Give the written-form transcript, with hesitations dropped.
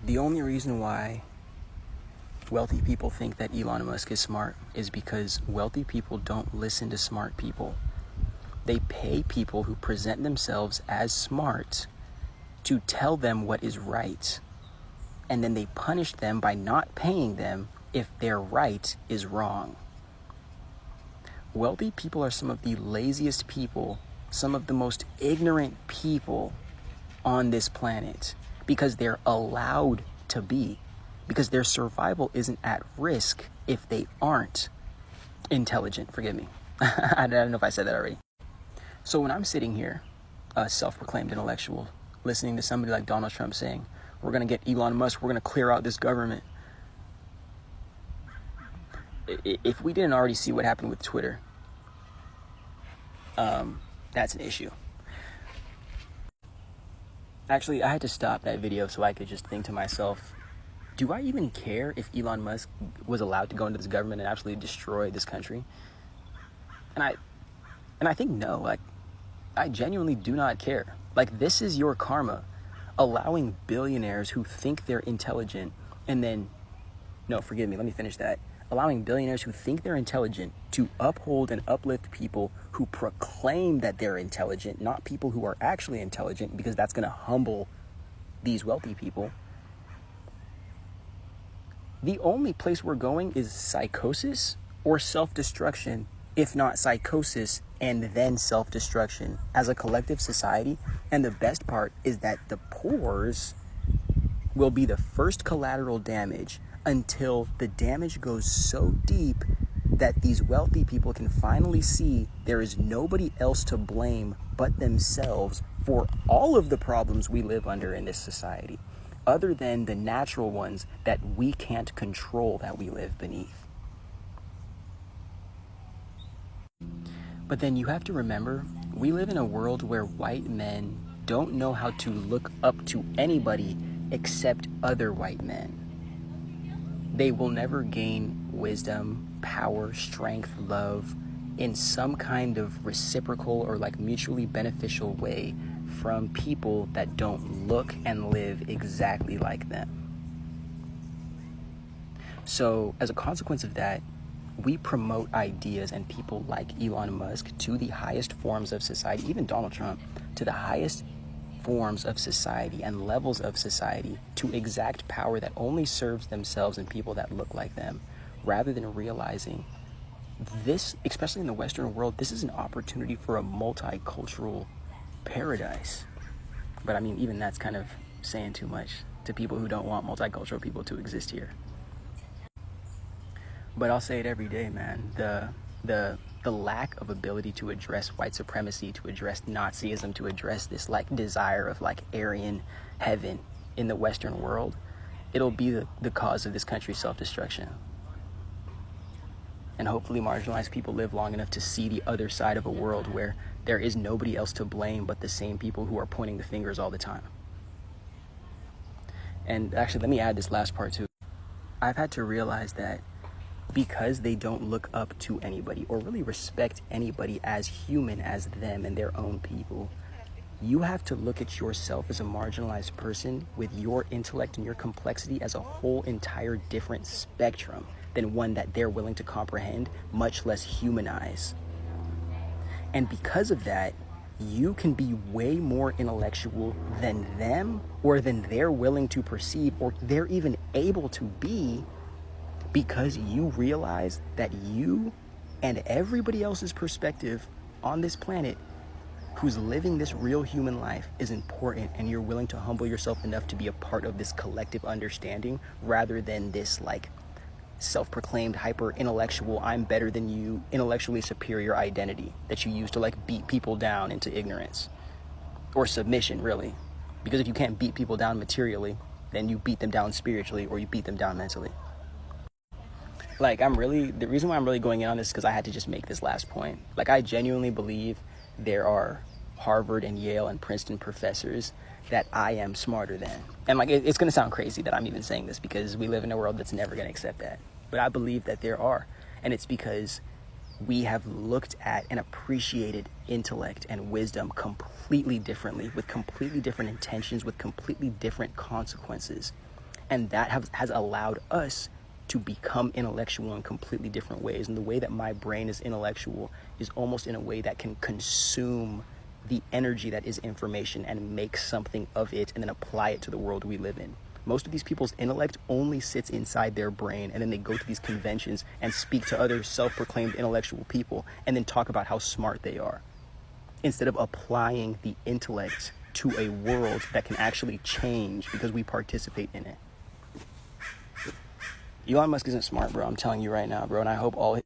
The only reason why wealthy people think that Elon Musk is smart is because wealthy people don't listen to smart people. They pay people who present themselves as smart to tell them what is right. And then they punish them by not paying them if their right is wrong. Wealthy people are some of the laziest people, some of the most ignorant people on this planet, because they're allowed to be, because their survival isn't at risk if they aren't intelligent. Forgive me. I don't know if I said that already. So when I'm sitting here, a self-proclaimed intellectual, listening to somebody like Donald Trump saying, we're going to get Elon Musk, we're going to clear out this government. If we didn't already see what happened with Twitter, that's an issue. Actually, I had to stop that video so I could just think to myself, do I even care if Elon Musk was allowed to go into this government and absolutely destroy this country? And I think no, like, I genuinely do not care. Like, this is your karma, allowing billionaires who think they're intelligent and then, no, forgive me, let me finish that. Allowing billionaires who think they're intelligent to uphold and uplift people who proclaim that they're intelligent, not people who are actually intelligent, because that's going to humble these wealthy people. The only place we're going is psychosis or self-destruction, if not psychosis and then self-destruction as a collective society. And the best part is that the poors will be the first collateral damage until the damage goes so deep that these wealthy people can finally see there is nobody else to blame but themselves for all of the problems we live under in this society, other than the natural ones that we can't control that we live beneath. But then you have to remember, we live in a world where white men don't know how to look up to anybody except other white men. They will never gain wisdom, power, strength, love in some kind of reciprocal or like mutually beneficial way from people that don't look and live exactly like them. So as a consequence of that, we promote ideas and people like Elon Musk to the highest forms of society, even Donald Trump, to the highest forms of society and levels of society to exact power that only serves themselves and people that look like them, rather than realizing this, especially in the Western world, this is an opportunity for a multicultural paradise. But I mean, even that's kind of saying too much to people who don't want multicultural people to exist here. But I'll say it every day, man. The lack of ability to address white supremacy, to address Nazism, to address this like desire of like Aryan heaven in the Western world, it'll be the cause of this country's self-destruction. And hopefully marginalized people live long enough to see the other side of a world where there is nobody else to blame but the same people who are pointing the fingers all the time. And actually, let me add this last part too. I've had to realize that because they don't look up to anybody or really respect anybody as human as them and their own people, you have to look at yourself as a marginalized person with your intellect and your complexity as a whole entire different spectrum than one that they're willing to comprehend, much less humanize. And because of that, you can be way more intellectual than them, or than they're willing to perceive, or they're even able to be, because you realize that you and everybody else's perspective on this planet who's living this real human life is important, and you're willing to humble yourself enough to be a part of this collective understanding rather than this like self-proclaimed hyper-intellectual, I'm better than you, intellectually superior identity that you use to like beat people down into ignorance or submission, really. Because if you can't beat people down materially, then you beat them down spiritually or you beat them down mentally. Like, the reason why I'm really going in on this is because I had to just make this last point. Like, I genuinely believe there are Harvard and Yale and Princeton professors that I am smarter than. And like, it's going to sound crazy that I'm even saying this because we live in a world that's never going to accept that. But I believe that there are. And it's because we have looked at and appreciated intellect and wisdom completely differently, with completely different intentions, with completely different consequences. And that has allowed us to become intellectual in completely different ways. And the way that my brain is intellectual is almost in a way that can consume the energy that is information and make something of it and then apply it to the world we live in. Most of these people's intellect only sits inside their brain, and then they go to these conventions and speak to other self-proclaimed intellectual people and then talk about how smart they are, instead of applying the intellect to a world that can actually change because we participate in it. Elon Musk isn't smart, bro. I'm telling you right now, bro. And I hope all